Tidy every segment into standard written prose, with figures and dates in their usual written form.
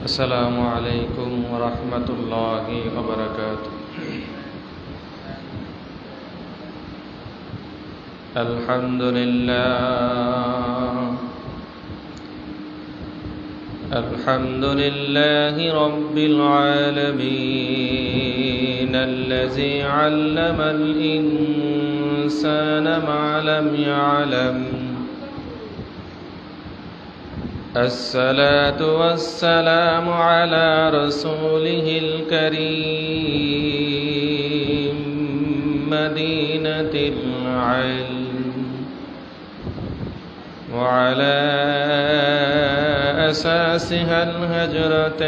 السلام عليكم ورحمة الله وبركاته. الحمد لله رب العالمين الذي علم الإنسان ما لم يعلم. الصلاة والسلام على رسوله الكريم مدينة العلم، وعلى أساسها الهجرة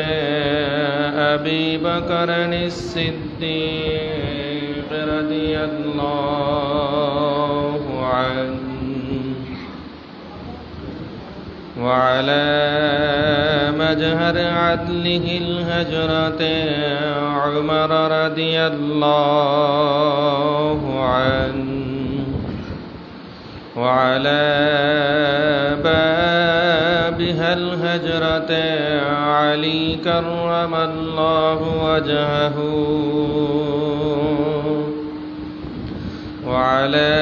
أبي بكر الصديق رضي الله عنه، وعلى مجهر عدله الهجرة عمر رضي الله عنه، وعلى بابها الهجرة علي كرم الله وجهه، وعلى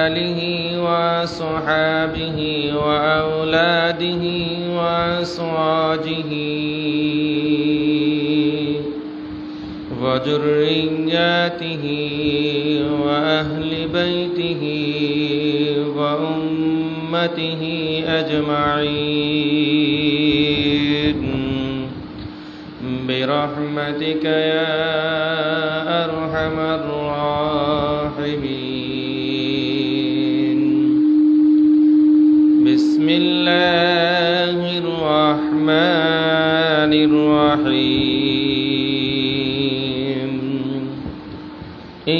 آله وصحابه وأولاده وأزواجه وذرياته وأهل بيته وأمته أجمعين برحمتك يا أرحم الراحمين. بسم الله الرحمن الرحيم.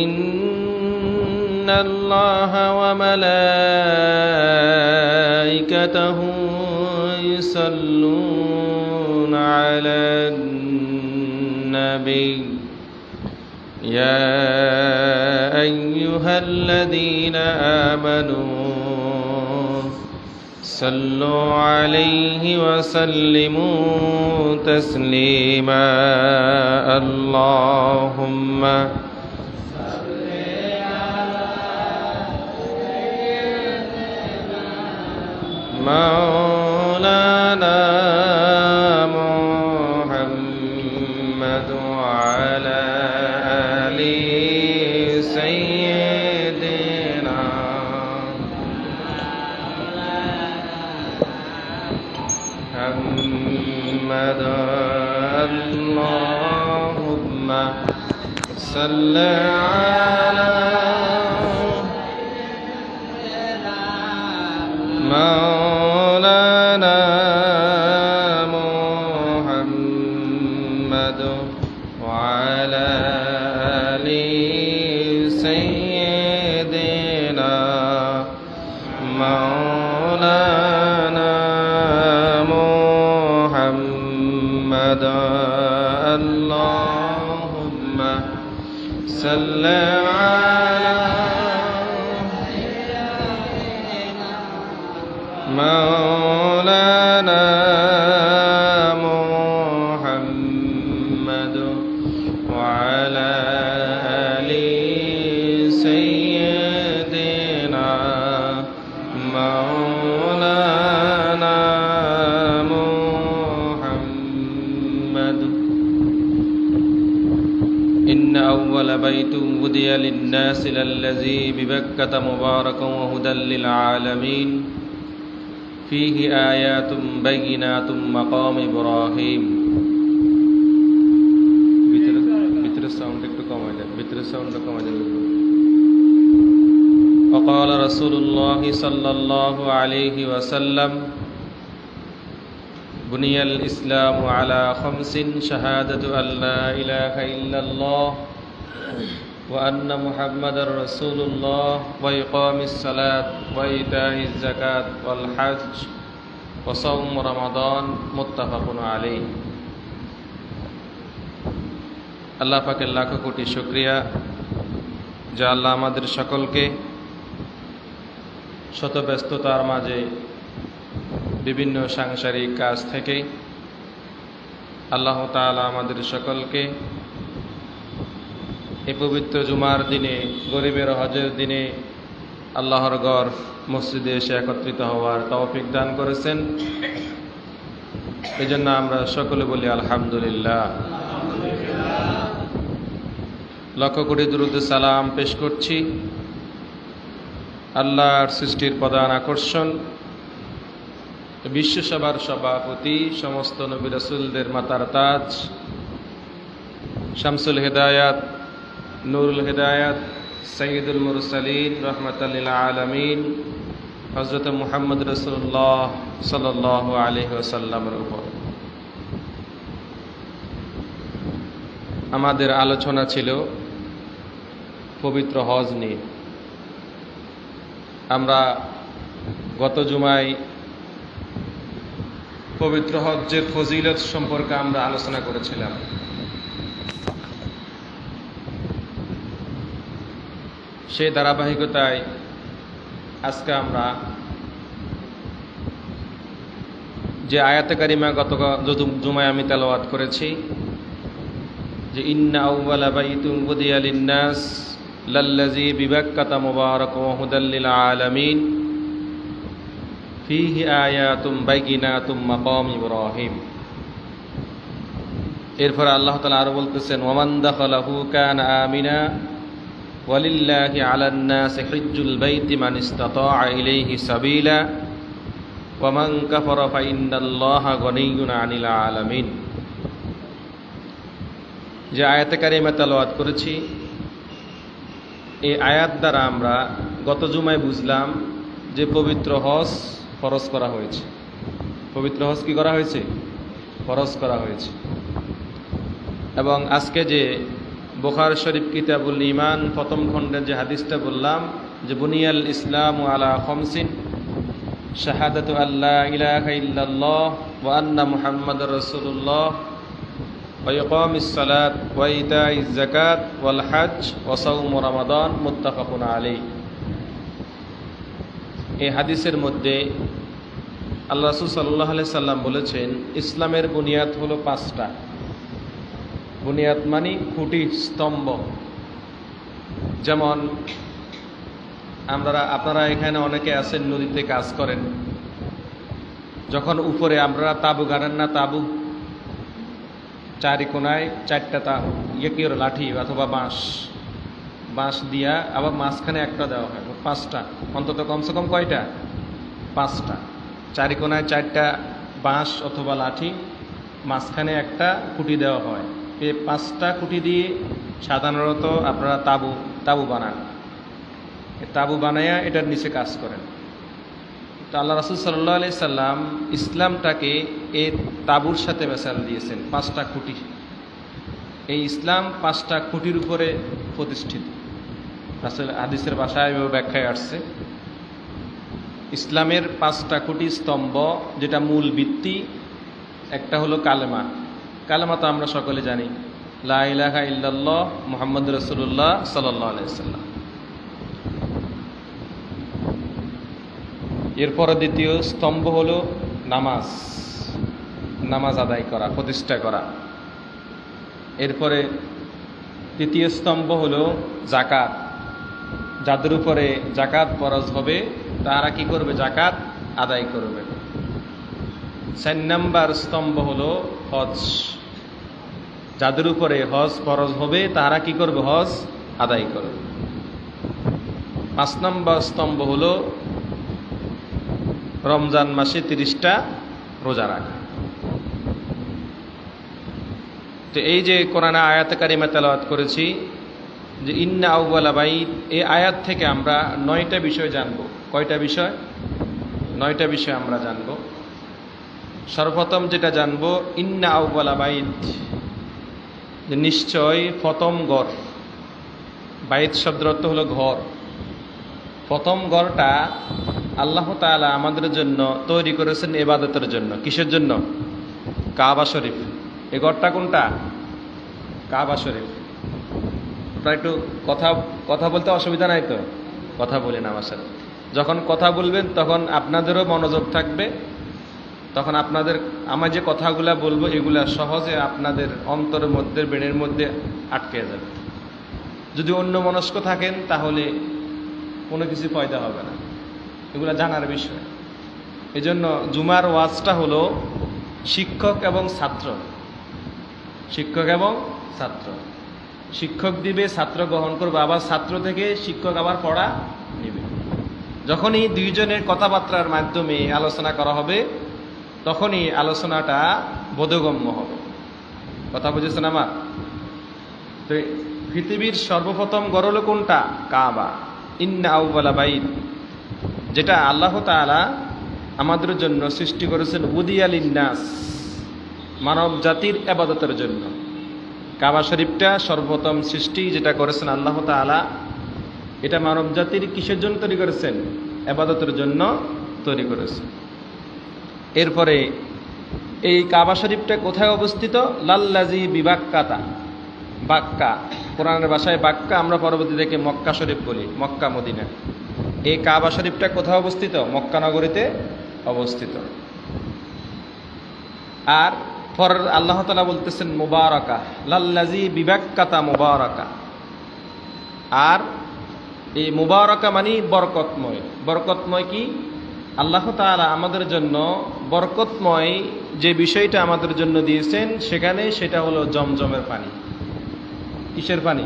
إن الله وملائكته يصلون على النبي يا أيها الذين آمنوا صلوا عليه وسلموا تسليما. اللهم صل على سيدنا مولانا محمد وعلى آل سيدنا محمد. اللهم صل على مولانا محمد وعلى آل سيدنا مولانا محمد. اللهم صل على مولانا محمد وعلى آل سيدنا مولانا محمد. إن أول بيت وُضِعَ للناس للذي ببكة مباركا وهدى للعالمين فيه آيات بينات مقام إبراهيم. وقال رسول الله صلى الله عليه وسلم بني الإسلام على خمس شهادة أن لا إله إلا الله وأن محمد رسول الله وإقام الصلاة وإيتاء الزكاة والحج وصوم رمضان متفق عليه. আল্লাহ পাকের লাখো কোটি শুকরিয়া যে আল্লাহ আমাদের সকলকে শত ব্যস্ততার মাঝে বিভিন্ন সাংসারিক কাজ থেকে আল্লাহ তাআলা আমাদের সকলকে এই পবিত্র জুমার দিনে, গরিবের হজের দিনে আল্লাহর ঘর মসজিদে এসে একত্রিত হওয়ার তৌফিক দান করেছেন। এই জন্য আমরা সকলে বলি আলহামদুলিল্লাহ। লক্ষ কোটি দুরূদ সালাম পেশ করছি আল্লাহর সৃষ্টির প্রধান আকর্ষণ, বিশ্বসভার সভাপতি, সমস্ত নবী রাসূলদের মাতার তাজ, শামসুল হিদায়াত, নূরুল হিদায়াত, সাইয়্যিদুল মুরসালিন, রাহমাতাল লিল আলামিন হযরত মুহাম্মদ রাসূলুল্লাহ সাল্লাল্লাহু আলাইহি ওয়াসাল্লামের উপর। আমাদের আলোচনা ছিল পবিত্র হজ নিয়ে। আমরা গত জুমায় পবিত্র হজ্জের ফজিলত সম্পর্কে আমরা আলোচনা করেছিলাম। সেই ধারাবাহিকতায় আজকে আমরা যে আয়াতে কারিমা গত জুমায় আমি তেলাওয়াত করেছি, যে ইন্না আউওয়ালা বাইতুন উদিয়া লিন-নাস লাল্লাযী বিবাক্কাতা মুবারাকান ওয়া হুদাল লিল আলামিন ফীহি আয়াতুম বাইয়িনাতুম মাকাম ইব্রাহিম। এরপর আল্লাহ তাআলা আরো বলতেছেন, ওয়ামান দাখালাহু কানা আমিনা ওয়ালিল্লাহি আলান নাসি হিজ্জুল বাইতি মান ইসতাতাআ ইলাইহি সাবিলা ওয়ামান কাফারা ফাইন্নাল্লাহা গনিয়্যুন আনিল আলামিন। যে আয়াতে কারিমা তেলাওয়াত করেছি, এই আয়াত দ্বারা আমরা গত জুমায় বুঝলাম যে পবিত্র হজ ফরজ করা হয়েছে। পবিত্র হজ কি করা হয়েছে? ফরজ করা হয়েছে। এবং আজকে যে বুখারী শরীফ কিতাবুল ঈমান প্রথম খণ্ডের যে হাদিসটা বললাম, যে বুনিয়াল ইসলামু আলা খামসিন শাহাদাতু আল্লা ইলাহা ইল্লাল্লাহ ওয়া আন্না মুহাম্মাদুর রাসূলুল্লাহ ওয়া ইকামিস সালাত ওয়া ইতাইজ যাকাত ওয়াল হজ ওয়া সাওম রমাদান মুত্তাফাকুন আলাইহি। এই হাদিসের মধ্যে আল্লাহ রাসূল সাল্লাল্লাহু আলাইহি সাল্লাম বলেছেন, ইসলামের বুনিয়াদ হলো 5টা। বুনিয়াদ মানে খুঁটি, স্তম্ভ। যেমন আপনারা এখানে অনেকে আছেন, নদীতে কাজ করেন, যখন উপরে আপনারা তাবু গাড়েন না, তাবু চারি কোনায় 4টা কি লাঠি অথবা বাঁশ দিয়া আবার মাঝখানে একটা দেওয়া হয়, 5টা, অন্তত কমসে কম কয়টা? 5টা। চারি কোনায় 4টা বাঁশ অথবা লাঠি, মাঝখানে একটা খুঁটি দেওয়া হয়। এই 5টা খুঁটি দিয়ে সাধারণত আপনারা তাবু বানান। তাবু বানাইয়া এটার নিচে কাজ করেন। তো আল্লাহ রাসূল সাল্লাল্লাহু আলাইহি সাল্লাম ইসলামটাকে এই তাবুর সাথে মেশাল দিয়েছেন, 5টা খুঁটি। এই ইসলাম 5টা খুঁটির উপরে প্রতিষ্ঠিত। আসলে হাদিসের ভাষায় ব্যাখ্যায় আসছে, ইসলামের 5টা খুঁটি স্তম্ভ, যেটা মূল ভিত্তি। একটা হলো কালেমা। কালেমা তো আমরা সকলে জানি, লা ইলাহা ইল্লাল্লাহ মুহাম্মাদুর রাসূলুল্লাহ সাল্লাল্লাহু আলাইহি সাল্লাম। এরপরে দ্বিতীয় স্তম্ভ হলো নামাজ আদায় করা, প্রতিষ্ঠা করা। এরপরে তৃতীয় স্তম্ভ হলো যাকাত। যাদের উপরে যাকাত ফরজ হবে তারা কি করবে? যাকাত আদায় করবে। 4 নম্বর স্তম্ভ হলো হজ। যাদের উপরে হজ ফরজ হবে তারা কি করবে? হজ আদায় করবে। 5 নম্বর স্তম্ভ হলো রমজান মাসে 30টা রোজা রাখা। তো এই যে কোরআনে আয়াতে কারিমা তেলাওয়াত করেছি, যে ইন্না আউওয়ালা বাইত, এই আয়াত থেকে আমরা 9টা বিষয় জানব। কয়টা বিষয়? 9টা বিষয় আমরা জানব। সর্বপ্রথম যেটা জানব, ইন্না আউওয়ালা বাইত, যে নিশ্চয় প্রথম ঘর। বাইত শব্দের অর্থ হলো ঘর। প্রথম ঘরটা আল্লাহ তাআলা আমাদের জন্য তৈরি করেছেন ইবাদতের জন্য। কিসের জন্য? কাবা শরীফ। এই ঘরটা কোনটা? কাবা শরীফ। আপনারা একটু কথা বলতে অসুবিধা নাই তো? কথা বলেন আমার সাথে। যখন কথা বলবেন তখন আপনাদেরও মনোযোগ থাকবে, তখন আপনাদের আমার যে কথাগুলা বলবো এগুলা সহজে আপনাদের অন্তরের মধ্যে, ব্রেনের মধ্যে আটকে যাবে। যদি অন্য মনস্ক থাকেন তাহলে কোনো কিছু ফায়দা হবে না, এগুলা জানার বিষয়। এজন্য জুমার ওয়াজটা হলো শিক্ষক এবং ছাত্র, শিক্ষক এবং ছাত্র। শিক্ষক দিবে, ছাত্র গ্রহণ করবে, আবার ছাত্র থেকে শিক্ষক আবার পড়া নেবে। যখনই দুইজনের কথাবার্তার মাধ্যমে আলোচনা করা হবে তখনই আলোচনাটা বোধগম্য হবে। কথা বুঝেছেন আমার? তো পৃথিবীর সর্বপ্রথম গড় হলো কোনটা? কাবা। ইন্না আউওয়ালা বাইত, যেটা আল্লাহ তাআলা আমাদের জন্য সৃষ্টি করেছেন উদিয়া লিন্নাস, মানব জাতির ইবাদতের জন্য। কাবা শরীফটা সর্বপ্রথম সৃষ্টি যেটা করেছেন আল্লাহ তাআলা, এটা মানব জাতির কিসের জন্য তৈরি করেছেন? ইবাদতের জন্য তৈরি করেছেন। এরপরে এই কাবা শরীফটা কোথায় অবস্থিত? লাল্লাজি বিবাক্কাতা, বাক্কা, কোরআনের ভাষায় বাক্কা, আমরা পরবর্তী থেকে মক্কা শরীফ বলি, মক্কা মদিনা। এই কাবা শরীফটা কোথায় অবস্থিত? মক্কা নগরীতে অবস্থিত। আর পর আল্লাহ তাআলা বলতেছেন মুবারাকা, লাল্লাজি বিবাক্কাতা মুবারাকা। আর এই মুবারাকা মানে বরকতময়। বরকতময় কি? আল্লাহ তাআলা আমাদের জন্য বরকতময় যে বিষয়টা আমাদের জন্য দিয়েছেন সেখানে, সেটা হলো জমজমের পানি। কিসের পানি?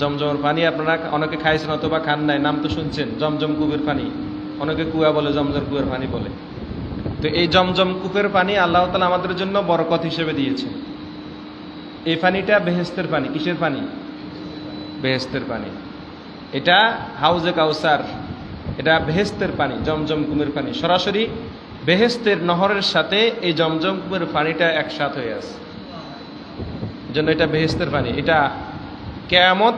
জমজমের পানি। আপনারা অনেকে খাইছেন অথবা খান নাই, নাম তো শুনছেন, জমজম কূপের পানি। অনেকে কুয়া বলে, জমজম কূপের পানি বলে। তো এই জমজম কূপের পানি আল্লাহ তাআলা আমাদের জন্য বরকত হিসেবে দিয়েছেন। এই পানিটা বেহেশতের পানি। কিসের পানি? বেহেশতের পানি। এটা হাউজে কাউসার, এটা বেহেশতের পানি, জমজম কূপের পানি। সরাসরি বেহেশতের নহরের সাথে এই জমজম কূপের পানিটা একসাথ হয়ে আছে, জন্য এটা বেহেশতের পানি। এটা কিয়ামত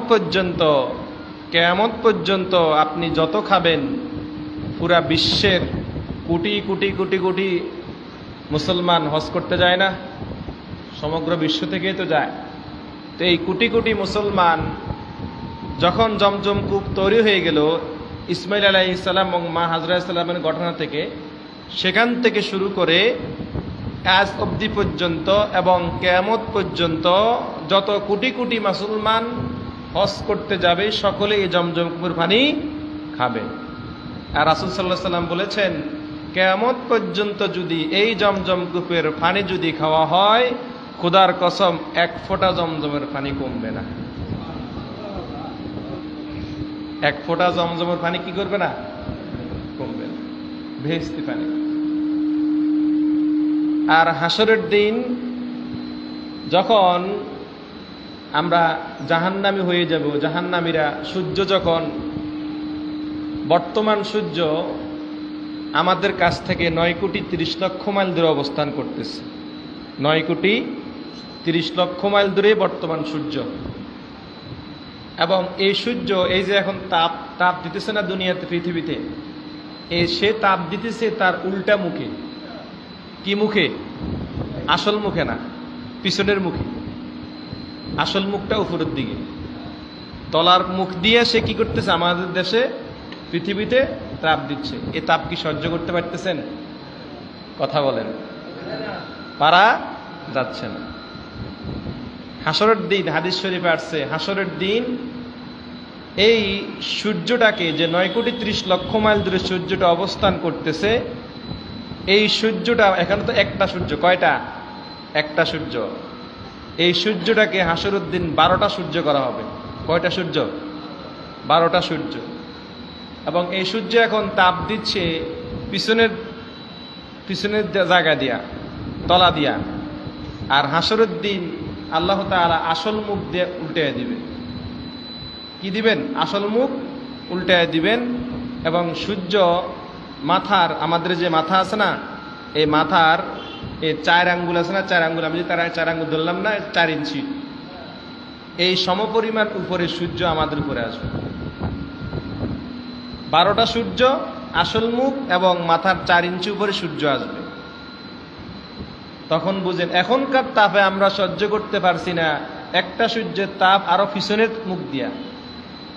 পর্যন্ত আপনি যত খাবেন, পুরা বিশ্বের কোটি কোটি কোটি কোটি মুসলমান হজ করতে যায় না? সমগ্র বিশ্ব থেকেই তো যায়। তো এই কোটি কোটি মুসলমান যখন জমজম কূপ তৈরি হয়ে গেল ইসমাইল আলাইহিস সালাম এবং মা হাজরা সালামের ঘটনা থেকে, সেখান থেকে শুরু করে আজ অবধি পর্যন্ত এবং কিয়ামত পর্যন্ত যত কোটি কোটি মুসলমান হজ করতে যাবে সকলে এই জমজম কূপের পানি খাবে। আর রাসূল সাল্লাল্লাহু আলাইহি সাল্লাম বলেছেন, কিয়ামত পর্যন্ত যদি এই জমজম কূপের পানি যদি খাওয়া হয়, খোদার কসম এক ফোঁটা জমজমের পানি কমবে না। এক ফোঁটা জমজমের পানি কি করবে না? কমবে না, বেহেশতি পানি। আর হাসরের দিন যখন আমরা জাহান্নামী হয়ে যাব, জাহান্নামীরা, সূর্য যখন, বর্তমান সূর্য আমাদের কাছ থেকে 9,30,00,000 মাইল দূরে অবস্থান করতেছে। 9,30,00,000 মাইল দূরে বর্তমান সূর্য। এবং এই সূর্য, এই যে এখন তাপ দিতেছে না দুনিয়াতে, পৃথিবীতে, সে তাপ দিতেছে তার উল্টা মুখে। কি মুখে? আসল মুখে না, পিছনের মুখে। আসল মুখটা উপরের দিকে, তলার মুখ দিয়ে সে কি করতেছে? আমাদের দেশে, পৃথিবীতে তাপ দিচ্ছে। এই তাপ কি সহ্য করতে পারতেছেন? কথা বলেন, পারা যাচ্ছে না। হাসরের দিন, হাদিস শরীফে আসছে, হাসরের দিন এই সূর্যটাকে, যে 9,30,00,000 মাইল দূরে সূর্যটা অবস্থান করতেছে, এই সূর্যটা, এখানে তো একটা সূর্য, কয়টা? একটা সূর্য। এই সূর্যটাকে হাসরের দিন 12টা সূর্য করা হবে। কয়টা সূর্য? 12টা সূর্য। এবং এই সূর্য এখন তাপ দিচ্ছে পিছনের জায়গা দিয়া, তলা দিয়া। আর হাসরের দিন আল্লাহ তাআলা আসল মুখ দিয়ে উল্টে দিবেন। কি দিবেন? আসল মুখ উল্টে দিবেন। এবং সূর্য মাথার, আমাদের যে মাথা আছে না, এই মাথার এই 4 আঙ্গুল আছে না, 4 আঙ্গুল, আমি যদি তার 4 আঙ্গুল ধরলাম না, 4 ইঞ্চি, এই সমপরিমাণ উপরে সূর্য আমাদের উপরে আসবে। 12টা সূর্য, আসল মুখ এবং মাথার 4 ইঞ্চি উপরে সূর্য আসবে। তখন বুঝেন, এখনকার তাপে আমরা সহ্য করতে পারছি না, একটা সূর্যের তাপ আরো পিছনের মুখ দিয়া।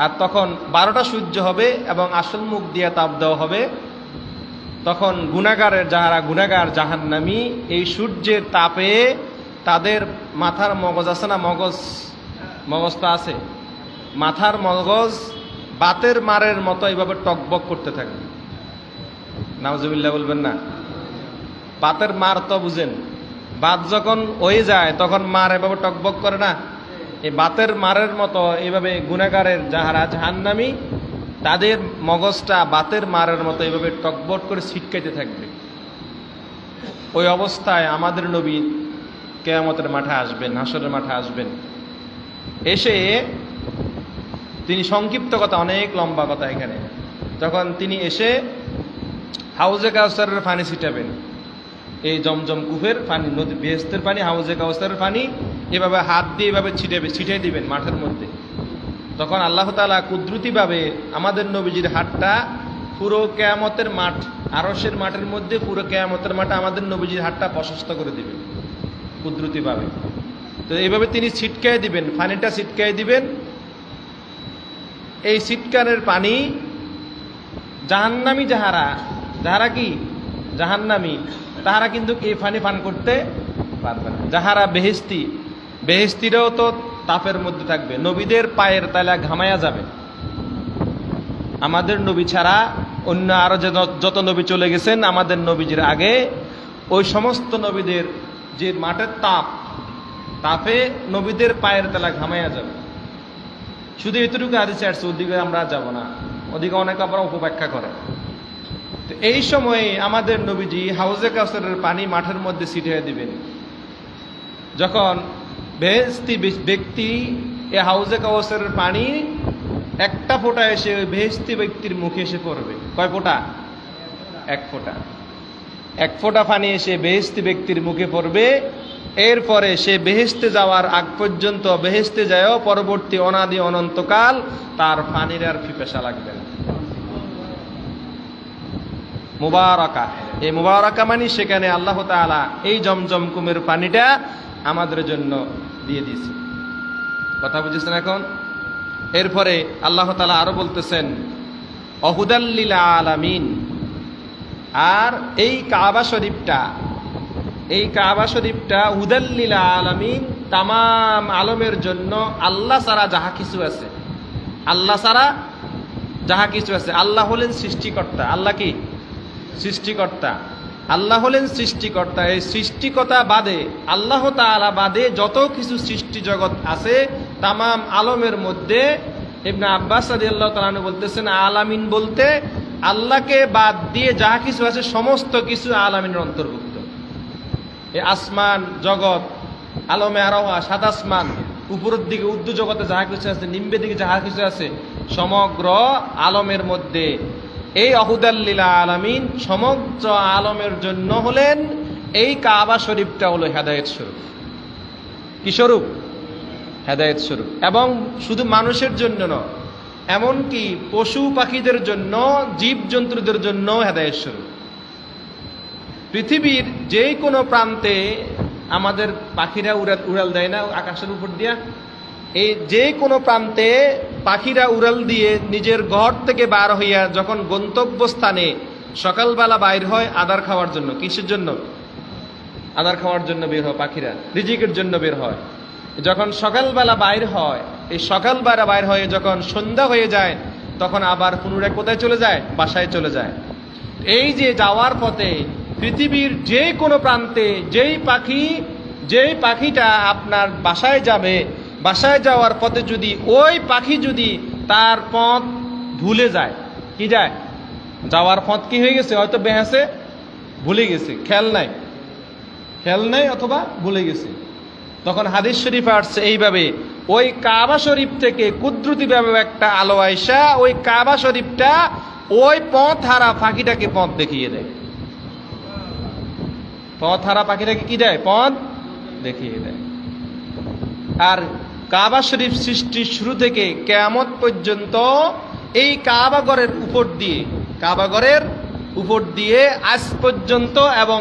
আর তখন 12টা সূর্য হবে এবং আসল মুখ দিয়া তাপ দেওয়া হবে, তখন যাহারা গুনাহগার জাহান্নামী এই সূর্যের তাপে তাদের মাথার মগজ আছে না, মগজটা আছে, মাথার মগজ বাতের মারের মতো এইভাবে টকবক করতে থাকবে। নাউজুবিল্লাহ বলবেন না। বাতের মার তো বুঝেন, বাত যখন হয়ে যায় তখন মার এভাবে টকবক করে না, এই বাতের মারের মতো এইভাবে গুনাহগারের যাহারা জাহান্নামী তাদের মগজটা বাতের মারের মতো এইভাবে টকবক করে ছিটকাইতে থাকবে। ওই অবস্থায় আমাদের নবী কিয়ামতের মাঠে আসবেন, হাসরের মাঠে আসবেন। এসে তিনি সংক্ষিপ্ত কথা, অনেক লম্বা কথা এখানে, যখন তিনি এসে হাউজে কাউসারের পানি ছিটাবেন, এই জমজম কূপের পানি, নদী বেহেশতের পানি, হাউজে কাউসারের পানি এভাবে হাত দিয়ে এভাবে ছিটিয়ে দিবেন মাঠের মধ্যে। তখন আল্লাহ তাআলা কুদরতিভাবে আমাদের নবীজির হাতটা পুরো কিয়ামতের মাঠ, আরশের মাঠের মধ্যে পুরো কিয়ামতের মাঠে আমাদের নবীজির হাতটা প্রশস্ত করে দিবেন কুদরতিভাবে। তো এইভাবে তিনি ছিটকায় দিবেন, পানিটা ছিটকায় দিবেন। এই ছিটকানের পানি জাহান্নামী যাহারা কি জাহান্নামী তাহারা কিন্তু এই পানি পান করতে পারবে না। যাহারা বেহেশতিরাও তো তাপের মধ্যে থাকবে, নবীদের পায়ের তালা ঘামায়া যাবে। আমাদের নবী ছাড়া অন্য আরো যত নবী চলে গেছেন আমাদের নবীজির আগে, ওই সমস্ত নবীদের যে মাঠের তাপে নবীদের পায়ের তালা ঘামায়া যাবে। শুধু এতটুকু হাদিসে আসছে, ওদিকে আমরা যাব না, ওদিকে অনেক আবার উপব্যাখ্যা করে। তো এই সময়ে আমাদের নবীজি হাউজে কাউসারের পানি মাঠের মধ্যে ছিটিয়ে দিবেন। যখন বেহেশতি ব্যক্তি এই হাউজে কাউসারের পানি একটা ফোঁটা এসে ওই বেহেশতি ব্যক্তির মুখে এসে পড়বে। কয় ফোঁটা? এক ফোঁটা পানি এসে বেহেশতি ব্যক্তির মুখে পড়বে। এরপরে সে বেহেশতে যাওয়ার আগ পর্যন্ত, বেহেশতে যায়ও পরবর্তী অনাদি অনন্তকাল তার পানির আর পিপাসা লাগবে না। মুবারাকা, এই মুবারাকা মানে সেখানে আল্লাহ তাআলা এই জমজম কুমের পানিটা আমাদের জন্য দিয়ে দিয়েছে। কথা বুঝেছেন এখন? এরপরে আল্লাহ তাআলা আরো বলতেছেন অহুদাল লিল আলামিন। আর এই কাবা শরীফটা হুদাল লিল আলামিন, তামাম আলমের জন্য। আল্লাহ ছাড়া যাহা কিছু আছে, আল্লাহ হলেন সৃষ্টিকর্তা। আল্লাহ কি সৃষ্টিকর্তা? আল্লাহ হলেন সৃষ্টিকর্তা। এই সৃষ্টিকর্তা বাদে, আল্লাহ তাআলা বাদে যত কিছু সৃষ্টি জগৎ আছে তামাম আলমের মধ্যে, ইবনে আব্বাস রাদিয়াল্লাহু তাআলা আনহু বলতেছেন আলামিন বলতে আল্লাহকে বাদ দিয়ে যাহা কিছু আছে সমস্ত কিছু আলামিনের অন্তর্ভুক্ত। এই আসমান জগৎ, আলমে আরোহা, সাত আসমান, উপরের দিকে উর্দু জগতে যাহা কিছু আছে, নিম্নের দিকে যাহা কিছু আছে, সমগ্র আলমের মধ্যে এই অহুদাল লিল আলামিন, সমগ্র আলমের জন্য হলেন এই কাবা শরীফটা হলো হেদায়েত স্বরূপ। কি স্বরূপ? হেদায়েত স্বরূপ। এবং শুধু মানুষের জন্য নয়, এমনকি পশু পাখিদের জন্য, জীব জন্তুদের জন্য হেদায়েত স্বরূপ। পৃথিবীর যে কোনো প্রান্তে আমাদের পাখিরা উড়াল দেয় না আকাশের উপর দিয়া, এই যে কোনো প্রান্তে পাখিরা উড়াল দিয়ে নিজের ঘর থেকে বার হইয়া যখন গন্তব্যস্থানে সকালবেলা বাইর হয় আদার খাওয়ার জন্য। কিসের জন্য? আদার খাওয়ার জন্য বের হয় পাখিরা, রিজিকের জন্য বের হয়। যখন সকালবেলা বাইর হয়, এই সকালবেলা বাইর হয়ে যখন সন্ধ্যা হয়ে যায় তখন আবার পুনরায় কোথায় চলে যায়? বাসায় চলে যায়। এই যে যাওয়ার পথে পৃথিবীর যে কোনো প্রান্তে যেই পাখিটা আপনার বাসায় যাবে, বাসায় যাওয়ার পথে যদি ওই পাখি যদি তার পথ ভুলে যায়, কি যায়? যাওয়ার পথ কি হয়ে গেছে? হয়তো বেহেসে ভুলে গেছে, খেয়াল নাই অথবা ভুলে গেছে। তখন হাদিস শরীফে আসছে এইভাবে, ওই কাবা শরীফ থেকে কুদরতিভাবে একটা আলো আয়সা ওই কাবা শরীফটা ওই পথ হারা পাখিটাকে পথ দেখিয়ে দেয়। পথ হারা পাখিটাকে কি দেয়? পথ দেখিয়ে দেয়। আর কাবা শরীফ সৃষ্টির শুরু থেকে কিয়ামত পর্যন্ত এই কাবাগরের উপর দিয়ে আজ পর্যন্ত এবং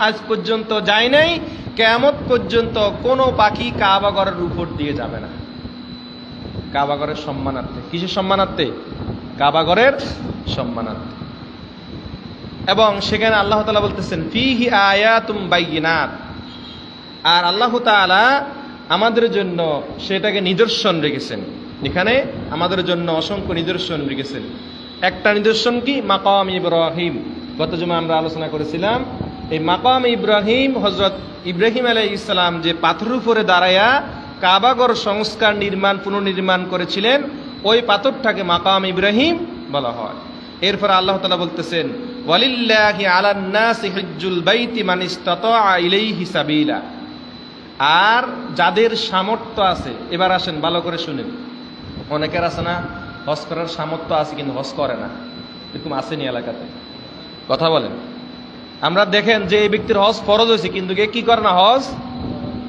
আজ পর্যন্ত যায় নাই, কিয়ামত পর্যন্ত কোনো পাখি কাবাগরের উপর দিয়ে যাবে না। কাবাগরের সম্মানার্থে। কিসের সম্মানার্থে? কাবাগরের সম্মানার্থে। এবং সেখানে আল্লাহ তাআলা বলতেছেন ফিহি আয়াতুম বাইয়িনাত, আর আল্লাহ তাআলা আমাদের জন্য সেটাকে নিদর্শন রেখেছেন। এখানে আমাদের জন্য অসংখ্য নিদর্শন রেখেছেন। একটা নিদর্শন কি? মাকাম ইব্রাহিম। গত জুমা আমরা আলোচনা করেছিলাম এই মাকাম ইব্রাহিম, হযরত ইব্রাহিম আলাইহিস সালাম যে পাথরের উপরে দাঁড়ায়া কাবাঘর সংস্কার পুনর্নির্মাণ করেছিলেন, ওই পাথরটাকে মাকাম ইব্রাহিম বলা হয়। এরপর আল্লাহ তাআলা বলতেছেন ওয়ালিল্লাহি আলান নাসি হিজ্জুল বাইতি মান ইসতাতা ইলাইহি সাবিলা, আর যাদের সামর্থ্য আছে, এবার আসেন ভালো করে শুনেন, অনেকের আছে না হজ করার সামর্থ্য আছে কিন্তু হজ করে না, এরকম আসেনি এলাকাতে? কথা বলেন। আমরা দেখেন যে এই ব্যক্তির হজ ফরজ হয়েছে কিন্তু এ কি করে না, হজ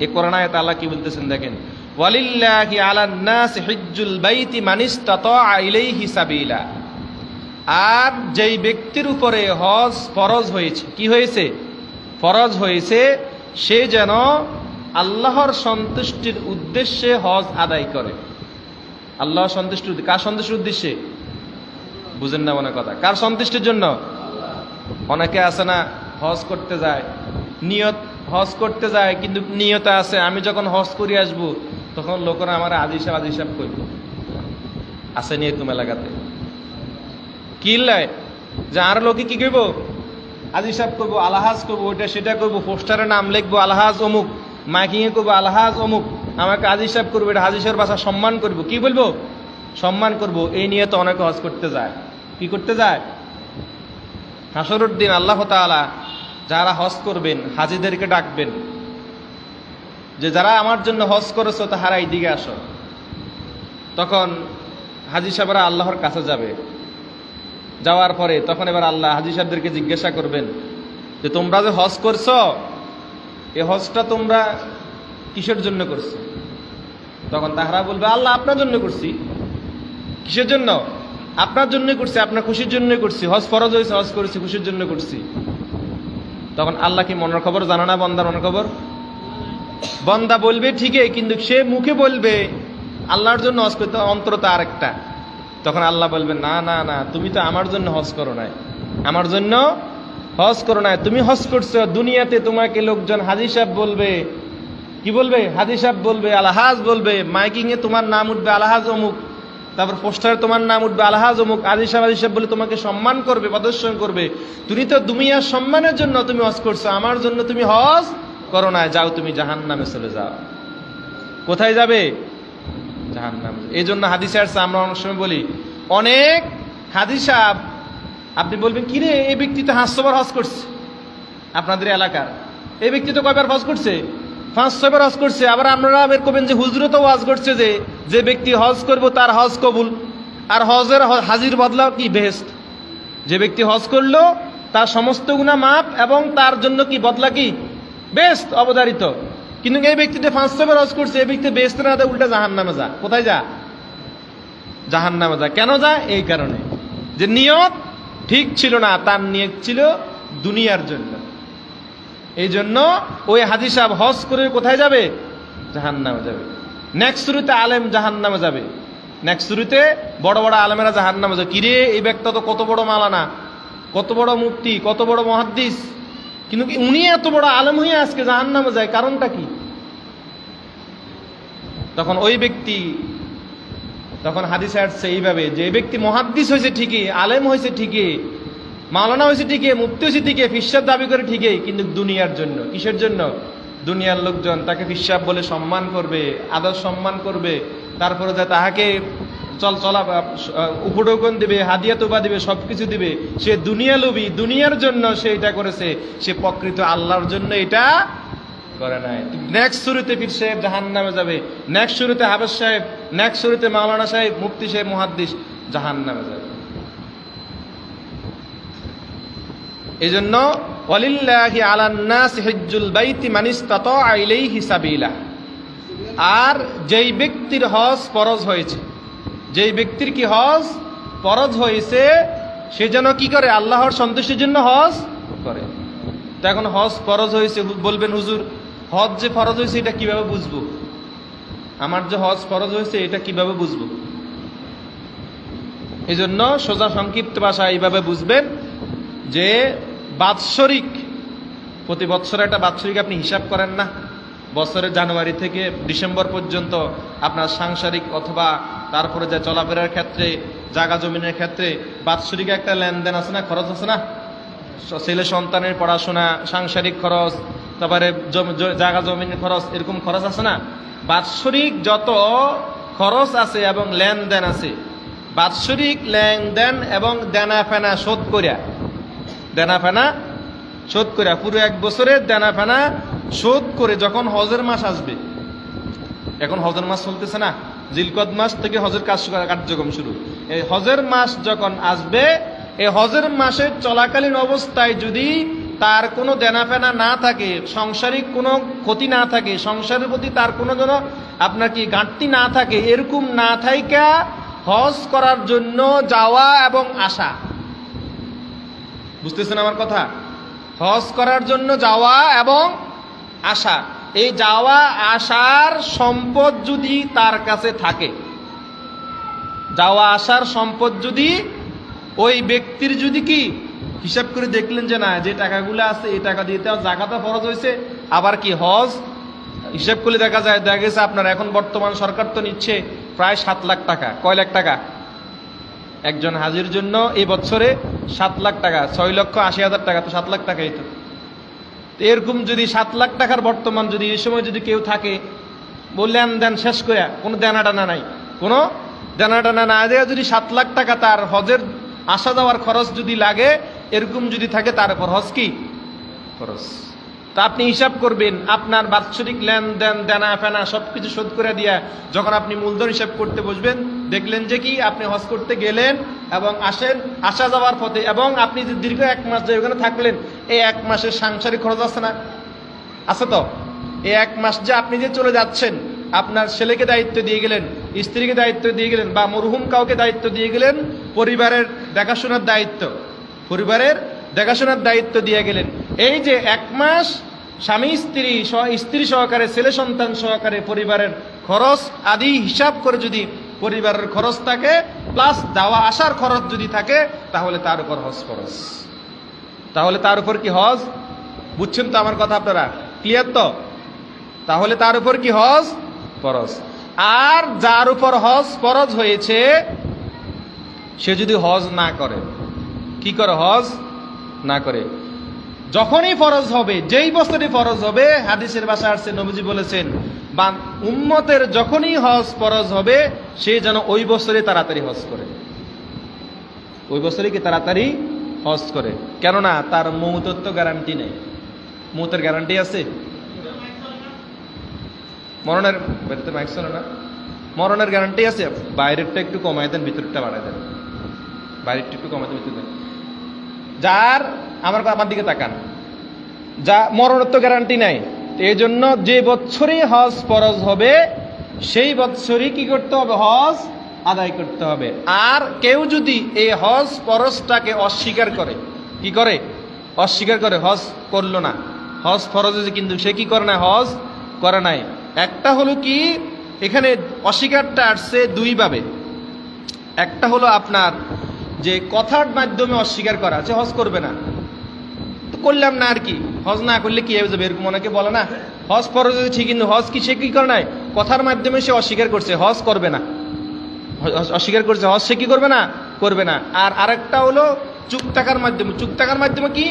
এ করে না। এটা আল্লাহ কি বলতেছেন দেখেন, ওয়ালিল্লাহি আলান নাসি হিজ্জুল বাইতি মান ইসতাতা ইলাইহি সাবিলা, আর যেই ব্যক্তির উপরে হজ ফরজ হয়েছে, কি হয়েছে? ফরজ হয়েছে, সে যেন আল্লাহর সন্তুষ্টির উদ্দেশ্যে হজ আদায় করে। আল্লাহর সন্তুষ্টি, কার সন্তুষ্টির উদ্দেশ্যে? বুঝেন না মনে কথা, কার সন্তুষ্টির জন্য? অনেকে আছে না হজ করতে যায়, নিয়ত হজ করতে যায় কিন্তু নিয়তে আছে আমি যখন হজ করে আসবো তখন লোকেরা আমার আদিসাব করব। আসেনি এরকম এলাকাতে? কি লাই যে আর লোকে কি করবো? আদিসাব করবো, আলহাজ করবো, ওইটা সেটা করবো, পোস্টারে নাম লিখবো আলহাজ অমুক, মাইকিং এ করবো আলহাজ অমুক, আমাকে হাজিসাব করবো, এটা হাজিসার ভাষা সম্মান করবো, কি বলবো? সম্মান করবো। এই নিয়ে তো অনেকে হজ করতে যায়। কি করতে যায়? হাসরের দিন আল্লাহ তাআলা যারা হজ করবেন হাজিদেরকে ডাকবেন যে যারা আমার জন্য হজ করেছো তাহারা এই দিকে আসো। তখন হাজি সাহেবরা আল্লাহর কাছে যাবে, যাওয়ার পরে তখন এবার আল্লাহ হাজি সাহেবদেরকে জিজ্ঞাসা করবেন যে তোমরা যে হজ করছো, এই হজটা তোমরা কিসের জন্য করছো? তখন তাহারা বলবে আল্লাহ আপনার জন্য করছি। কিসের জন্য? আপনার জন্য করছি, আপনার খুশির জন্য করছি। হজ ফরজ হয়েছে, হজ করেছি খুশির জন্য করছি। তখন আল্লাহ কি মনের খবর জানা না? বন্দার মনের খবর। বন্দা বলবে ঠিকই, কিন্তু সে মুখে বলবে আল্লাহর জন্য হজ করতে, অন্তরটা আরেকটা। তখন আল্লাহ বলবে না না না, তুমি তো আমার জন্য হজ করো নাই, আমার জন্য হজ করো নাই, তুমি হজ করছো দুনিয়াতে। তোমাকে লোকজন হাজি সাহেব বলবে, কি বলবে? হাজি সাহেব বলবে, আলহাজ বলবে, মাইকিং এ তোমার নাম উঠবে আলহাজ অমুক, তারপর পোস্টারে তোমার নাম উঠবে আলহাজ অমুক, হাজি সাহেব বলে তোমাকে সম্মান করবে, প্রদর্শন করবে। তুমি তো দুনিয়ার সম্মানের জন্য তুমি হজ করছো, আমার জন্য তুমি হজ করো না, যাও তুমি জাহান্নামে চলে যাও। কোথায় যাবে? জাহান্নামে। এই জন্য হাদিসে আসছে, আমরা অনেক সময় বলি অনেক হাজি সাহেব, আপনি বলবেন কিরে এই ব্যক্তি তো 500 হজ করছে আপনাদের এলাকার, এই ব্যক্তি তো কয়বার হজ করছে? 5-6 বার হজ করছে। আবার আপনারা বের করবেন যে হুজুরও তো ওয়াজ করছে যে ব্যক্তি হজ করবো তার হজ কবুল, আর হজের হাজির বদলা কি? বেহেশত। যে ব্যক্তি হজ করলো তার সমস্ত গুনাহ মাফ এবং তার জন্য কি বদলা? কি? বেহেশত অবধারিত। কিন্তু এই ব্যক্তিটা 5-6 বার হজ করছে, এই ব্যক্তি বেহেশত না দেয়, উল্টা জাহান্নামে যা। কোথায় যা? জাহান্নামে যা। কেন যা? এই কারণে যে নিয়ত ঠিক ছিল না, তার নিয়ত ছিল দুনিয়ার জন্য। এই জন্য ওই হাজি সাহেব হজ করে কোথায় যাবে? জাহান্নামে যাবে। নেক্সট শুরুতে আলেম জাহান্নামে যাবে, নেক্সট শুরুতে বড় বড় আলেমেরা জাহান্নামে যাবে। কিরে এই ব্যক্তি তো কত বড় মালানা, কত বড় মুফতি, কত বড় মুহাদ্দিস, কিন্তু উনি এত বড় আলেম হয়ে আজকে জাহান্নামে যায়, কারণটা কি? তখন ওই ব্যক্তি, তখন হাদিসে আসছে এইভাবে যে এই ব্যক্তি মুহাদ্দিস হয়েছে ঠিকই, আলেম হয়েছে ঠিকই, মাওলানা হয়েছে ঠিকই, মুফতি হয়েছে ঠিকই, ফিরসাব দাবি করে ঠিকই, কিন্তু দুনিয়ার জন্য। কিসের জন্য? দুনিয়ার লোকজন তাকে ফিরসাব বলে সম্মান করবে, আদর সম্মান করবে, তারপরে তাহাকে চলা উপঢৌকন দিবে, হাদিয়া তোবা দিবে, সবকিছু দিবে। সে দুনিয়া লোভী, দুনিয়ার জন্য সে এটা করেছে, সে প্রকৃত আল্লাহর জন্য এটা করে নাই। নেক্সট শুরুতে পীর সাহেব জাহান্নামে যাবে, নেক্সট শুরুতে হাফেজ সাহেব, নেক্সট শুরুতে মাওলানা সাহেব, মুফতি সাহেব, মুহাদ্দিস জাহান্নামে যাবে। এই জন্য ওয়ালিল্লাহি আলান নাসি হিজ্জুল বাইতি মান ইসতাতা ইলাইহি সাবিলা, আর যেই ব্যক্তির হজ ফরজ হয়েছে, যেই ব্যক্তির কি হজ ফরজ হয়েছে, সে যেন কি করে? আল্লাহর সন্তুষ্টির জন্য হজ করে। তো এখন হজ ফরজ হয়েছে, বলবেন হুজুর হজ যে ফরজ হয়েছে এটা কিভাবে বুঝবো? আমার যে হজ ফরজ হয়েছে এটা কিভাবে বুঝবো? এই জন্য সোজা সংক্ষিপ্ত ভাষা এইভাবে বুঝবেন যে বাৎসরিক, প্রতি বছরে একটা বাৎসরিক আপনি হিসাব করেন না, বছরের জানুয়ারি থেকে ডিসেম্বর পর্যন্ত আপনার সাংসারিক অথবা তারপরে যে চলাফেরার ক্ষেত্রে, জায়গা জমিনের ক্ষেত্রে বাৎসরিক একটা লেনদেন আছে না, খরচ আছে না, ছেলে সন্তানের পড়াশোনা, সাংসারিক খরচ, তারপরে জায়গা জমিনের খরচ, এরকম খরচ আছে না। বাৎসরিক যত খরচ আছে এবং লেনদেন আছে, বাৎসরিক লেনদেন এবং দেনা ফেনা শোধ করিয়া, দেনা ফেনা শোধ করিয়া, পুরো এক বছরের দেনা ফেনা শোধ করে যখন হজের মাস আসবে, এখন হজের মাস চলতেছে না, জিলকদ মাস থেকে হজের কার্যক্রম শুরু, এই হজের মাস যখন আসবে, এই হজের মাসের চলাকালীন অবস্থায় যদি তার কোনো দেনা ফেনা না থাকে, সাংসারিক কোনো ক্ষতি না থাকে, সংসারের প্রতি তার কোনো যেন আপনার কি ঘাটতি না থাকে, এরকম না থাইকা হজ করার জন্য যাওয়া এবং আসা, বুঝতেছেন আমার কথা? হজ করার জন্য যাওয়া এবং আসা, এই যাওয়া আসার সম্পদ যদি তার কাছে থাকে, যাওয়া আসার সম্পদ যদি ওই ব্যক্তির যদি কি হিসাব করে দেখলেন যে না, যে টাকাগুলো আছে এই টাকা দিয়ে জাকাতও ফরজ হয়েছে, আবার কি হজ হিসাব করলে দেখা গেছে আপনার এখন বর্তমান সরকার তো নিচ্ছে প্রায় 7 লাখ টাকা। কয় লাখ টাকা? একজন হাজির জন্য এই বছরে 7 লাখ টাকা, 6,80,000 টাকা, তো 7 লাখ টাকাই তো। এরকম যদি 7 লাখ টাকার বর্তমান যদি এই সময় যদি কেউ থাকে, বললেন দেন শেষ করে কোনো দেনা টানা নাই, কোনো দেনা টানা না দেওয়া, যদি 7 লাখ টাকা তার হজের আসা যাওয়ার খরচ যদি লাগে, এরকম যদি থাকে, তার উপর হজ কি খরচ। তা আপনি হিসাব করবেন, আপনার বাৎসরিক লেনদেন দেনা ফেনা সবকিছু শোধ করে দিয়া যখন আপনি মূলধন হিসাব করতে বসবেন, দেখলেন যে কি আপনি হজ করতে গেলেন এবং আসা যাওয়ার পথে, এবং আপনি যে দীর্ঘ 1 মাস যে ওখানে থাকলেন, এই 1 মাসের সাংসারিক খরচ আছে না, আছে তো? এই 1 মাস যে আপনি যে চলে যাচ্ছেন, আপনার ছেলেকে দায়িত্ব দিয়ে গেলেন, স্ত্রীকে দায়িত্ব দিয়ে গেলেন, বা মরহুম কাউকে দায়িত্ব দিয়ে গেলেন, পরিবারের দেখাশোনার দায়িত্ব, পরিবারের দেখাশোনার দায়িত্ব দিয়ে গেলেন। এই যে 1 মাস স্বামী স্ত্রী সহকারে, ছেলে সন্তান সহকারে পরিবারের খরচ আদি হিসাব করে যদি পরিবারের খরচ থাকে, প্লাস যাওয়া আসার খরচ যদি থাকে, তাহলে তার উপর হজ খরচ, তাহলে তার উপর কি হজ, বুঝছেন তো আমার কথা? আপনারা ক্লিয়ার তো? তাহলে তার উপর কি হজ ফরজ। আর যার উপর হজ ফরজ হয়েছে, সে যদি হজ না করে, কি করে? হজ না করে, যখনই ফরজ হবে, যেই বছরই ফরজ হবে, হাদিসের ভাষায় আসছে, নবীজি বলেছেন, বা উম্মতের যখনই হজ ফরজ হবে, সে যেন ওই বছরে তাড়াতাড়ি হজ করে, ওই বছরে কি তাড়াতাড়ি হজ করে। কেননা তার মৌতের তো গ্যারান্টি নেই। মৌতের গ্যারান্টি আছে? মরণের বাড়িতে মাইক চলে না, মরণের গ্যারান্টি আছে। বাইরেরটা একটু কমাই দেন, ভিতরটা বাড়াই দেন, বাইরেরটা একটু কমাই দেন, ভিতরে দেন। যার আমার দিকে তাকান, যা মরণের তো গ্যারান্টি নাই, এই জন্য যে বছরই হজ ফরজ হবে, সেই বছরই কি করতে হবে? হজ আদায় করতে হবে। আর কেউ যদি এই হজ ফরজটাকে অস্বীকার করে, কি করে? অস্বীকার করে, হজ করলো না, হজ ফরজ হয়েছে কিন্তু সে কি করে না? হজ করে নাই। একটা হলো কি, এখানে অস্বীকারটা আসছে 2 ভাবে। একটা হলো আপনার যে কথার মাধ্যমে অস্বীকার করা, যে হজ করবে না, তো করলাম না আর কি, হজ না করলে কি হয়ে যাবে, এরকম অনেকে বলে না। হজ ফরজ হয়েছে কিন্তু হজ কি সে কি করে নাই? কথার মাধ্যমে সে অস্বীকার করছে, হজ করবে না, অস্বীকার করছে, হজ সে কি করবে না? করবে না। আর আরেকটা হলো চুপ থাকার মাধ্যমে। চুপ থাকার মাধ্যমে কি,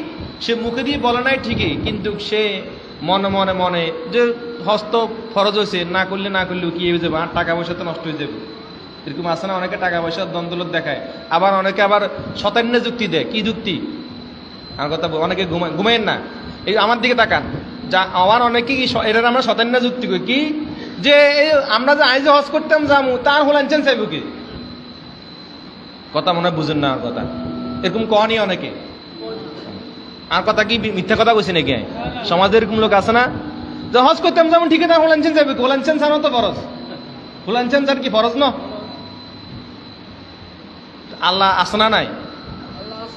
সে মুখে দিয়ে বলে নাই ঠিকই, কিন্তু সে মনে মনে মনে যে হজ তো ফরজ হয়েছে, না করলে কি হয়ে যাবে, আর টাকা পয়সা তো নষ্ট হয়ে যাবে, এরকম আছে না? অনেকে টাকা পয়সার দ্বন্দ্বলত দেখায়, আবার অনেকে আবার শতান্য যুক্তি দেয়। কি যুক্তি? আমার কথা, অনেকে ঘুমাইন না, এই আমার দিকে তাকান, যা আমার অনেকে কি এটা আমরা শতান্য যুক্তি করি, কি যে আমরা যে আইজে হজ করতাম যামু, তার হলেন চাইব কি? কথা মনে হয় বুঝেন না আমার কথা, এরকম কহনি অনেকে। আর কথা কি মিথ্যা কথা কইছে নাকি? সমাজে এরকম লোক আছে না, যে হজ করতাম যেমন ঠিক আছে, হোলাঞ্চেন যাবে, হোলাঞ্চেন ছাড়াও তো ফরজ, হোলাঞ্চেন ছাড় কি ফরজ ন? আল্লাহ আছে না? নাই,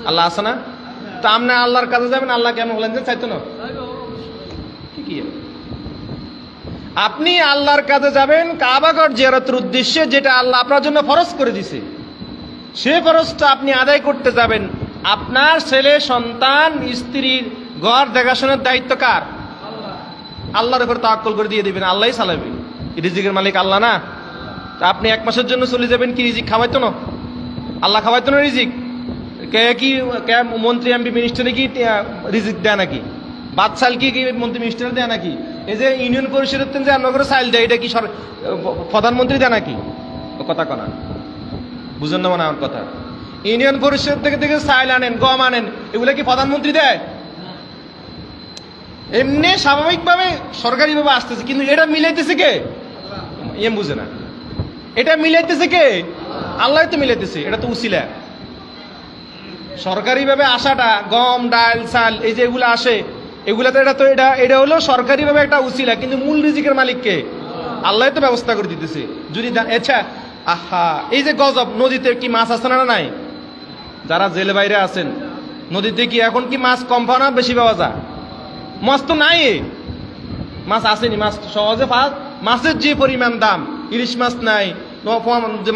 আল্লাহ আছে না? তা আপনি আল্লাহর কাছে যাবেন, আল্লাহ কেন হোলাঞ্চেন চাইতো না? কি আপনি আল্লাহর কাছে যাবেন কাবাগর জিয়ারতের উদ্দেশ্যে, যেটা আল্লাহ আপনার জন্য ফরজ করে দিছে, সে ফরজটা আপনি আদায় করতে যাবেন, আপনার ছেলে সন্তান স্ত্রীর ঘর দেখাশোনার দায়িত্ব কার? আল্লাহর উপর তাওয়াক্কুল করে দিয়ে দিবেন, আল্লাহই চালাবে। রিজিকের মালিক আল্লাহ না? তা আপনি 1 মাসের জন্য চলে যাবেন, কি রিজিক খাওয়াইতো না? আল্লাহ খাওয়াইতো না রিজিক? কে মন্ত্রী এমপি মিনিস্টারে কি রিজিক দেয় নাকি? বাদ চাল কি মন্ত্রী মিনিস্টার দেয় নাকি? এই যে ইউনিয়ন পরিষদের যে আমরা করে চাল দেয়, এটা কি প্রধানমন্ত্রী দেয় নাকি? কথা কনা বুঝেন না মানে আমার কথা। ইউনিয়ন পরিষদ থেকে চাল আনেন, গম আনেন, এগুলো কি প্রধানমন্ত্রী দেয়? এমনি স্বাভাবিকভাবে সরকারিভাবে আসতেছে, কিন্তু এটা মিলাইতেছে কে? এম বুঝে না। এটা মিলাইতেছে কে? আল্লাহ তো মিলাইতেছে, এটা তো উসিলা। সরকারিভাবে আসাটা গম ডাল চাল এই যে এগুলো আসে, এগুলাতে এটা হলো সরকারিভাবে একটা উসিলা, কিন্তু মূল রিজিকের মালিক কে? আল্লাহ তো ব্যবস্থা করে দিতেছে। যদি আচ্ছা, আহা, এই যে গজব, নদীতে কি মাছ আছে না নাই? যারা জেলে বাইরে আছেন, নদীতে কি এখন কি মাছ কম পাওয়া না বেশি পাওয়া যায়? মাছ তো নাই, মাছ আসেনি, মাছ সহজে মাছের যে পরিমাণ দাম, ইলিশ মাছ নাই,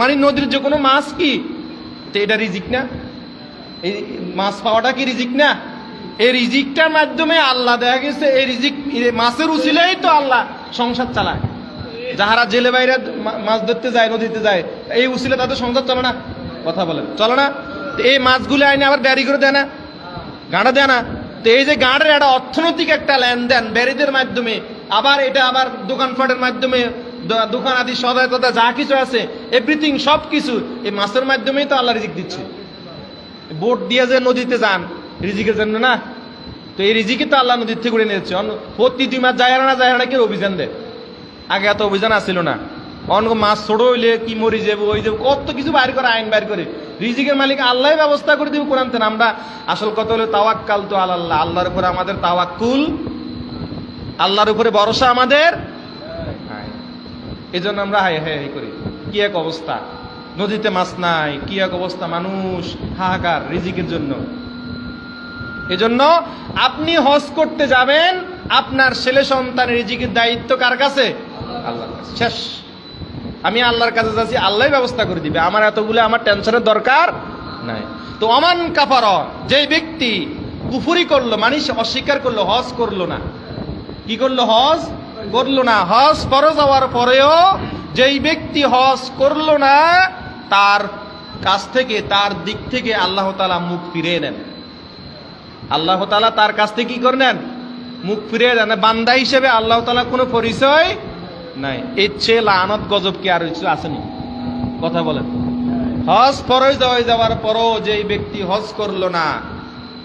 মানে নদীর যে কোনো মাছ কি এটা রিজিক না? এই মাছ পাওয়াটা কি রিজিক না? এই রিজিকটার মাধ্যমে আল্লাহ দেখা গেছে, এই রিজিক মাছের উছিলেই তো আল্লাহ সংসার চালায়। যাহারা জেলে বাইরে মাছ ধরতে যায়, নদীতে যায়, এই উছিলে তাদের সংসার চলে না? কথা বলেন, চলে না? এই মাছগুলো আইনে আবার ব্যারি করে দেয় না, গাঁড়া দেয় না? তো এই যে গাঁড়ের একটা অর্থনৈতিক একটা লেনদেন ব্যারিদের মাধ্যমে, আবার এটা আবার দোকানপাটের মাধ্যমে, দোকান আদি সদায়তা যা কিছু আছে এভরিথিং সব কিছু এই মাছের মাধ্যমেই তো আল্লাহ রিজিক দিচ্ছে। বোট দিয়ে যে নদীতে যান রিজিকের জন্য না? তো এই রিজিকে তো আল্লাহ নদীর থেকে উড়ে নিয়েছে। প্রতি 2 মাস যায় না কি অভিযান দেয়। আগে এত অভিযান আসছিল না। অনেক মাছ ছোট হইলে কি মরি যাবো, ওই যাবো, কত কিছু বাইর করে, আইন বাইর করে। রিজিকের মালিক আল্লাহ ব্যবস্থা করে দিব কোরআন থেকে। আমরা আসল কথা হলো তাওয়াক্কাল তো আল্লাহ, আল্লাহর উপরে আমাদের তাওয়াক্কুল, আল্লাহর উপরে ভরসা আমাদের। এই জন্য আমরা হাই হাই হাই করি। কি এক অবস্থা, নদীতে মাছ নাই, কি এক অবস্থা, মানুষ হাহাকার রিজিকের জন্য। এজন্য আপনি হজ করতে যাবেন, আপনার ছেলে সন্তানের রিজিকের দায়িত্ব কার কাছে? আল্লাহর কাছে। শেষ। আমি আল্লাহর কাছে যাচ্ছি, আল্লাহই ব্যবস্থা করে দিবে, আমার এতগুলো আমার টেনশনের দরকার নাই। তো আমান কাফার, যে ব্যক্তি কুফরি করলো, মানুষ অস্বীকার করলো, হজ করলো না, কি করলো? হজ করলো না। হজ ফরজ হওয়ার পরেও যেই ব্যক্তি হজ করলো না, তার কাছ থেকে, তার দিক থেকে আল্লাহ তাআলা মুখ ফিরিয়ে নেন। আল্লাহ তাআলা তার কাছ থেকে কি করে নেন? মুখ ফিরিয়ে দেন। বান্দা হিসেবে আল্লাহ তাআলা কোনো পরিচয় নাই। এর চেয়ে লানত গজব কি আর কিছু আসেনি? কথা বলেন। হজ ফরজ হয়ে যাওয়ার পরও যেই ব্যক্তি হজ করলো না,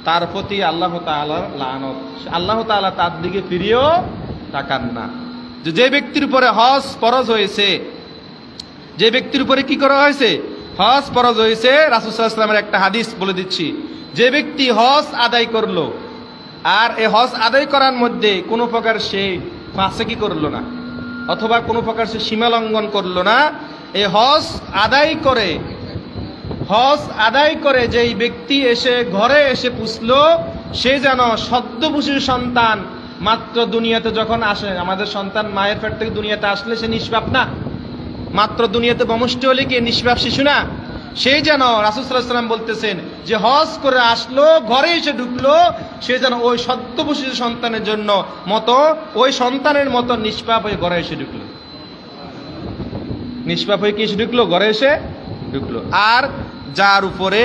তার প্রতি আল্লাহ তাআলার লানত। আল্লাহ তাআলা তার দিকে ফিরিয়েও তাকান না। যে ব্যক্তির উপরে হজ ফরজ হয়েছে, যে ব্যক্তির উপরে কি করা হয়েছে? হজ ফরজ হয়েছে। রাসূল সাল্লাল্লাহু আলাইহি ওয়াসাল্লামের একটা হাদিস বলে দিচ্ছি। যে ব্যক্তি হজ আদায় করলো, আর এই হজ আদায় করার মধ্যে কোনো প্রকার সে ফাসিকি করলো না, অথবা কোনো প্রকার সে সীমা লঙ্ঘন করলো না, এই হজ আদায় করে যেই ব্যক্তি এসে ঘরে এসে পুছলো, সে যেন সদ্যপুষির সন্তান মাত্র দুনিয়াতে যখন আসে, আমাদের সন্তান মায়ের পেট থেকে দুনিয়াতে আসলে সে নিষ্পাপ না? মাত্র দুনিয়াতে বমষ্টি হলে কি নিষ্পাপ শিশু না? সেই যেন রাসূল সাল্লাল্লাহু আলাইহি ওয়াসাল্লাম বলতেছেন যে হজ করে আসলো, ঘরে এসে ঢুকলো, সে যেন ওই সদ্যপুষিত সন্তানের জন্য মতো, ওই সন্তানের মতো নিষ্পাপ হয়ে ঘরে এসে ঢুকলো। নিষ্পাপ হয়ে কি এসে ঢুকলো? ঘরে এসে ঢুকলো। আর যার উপরে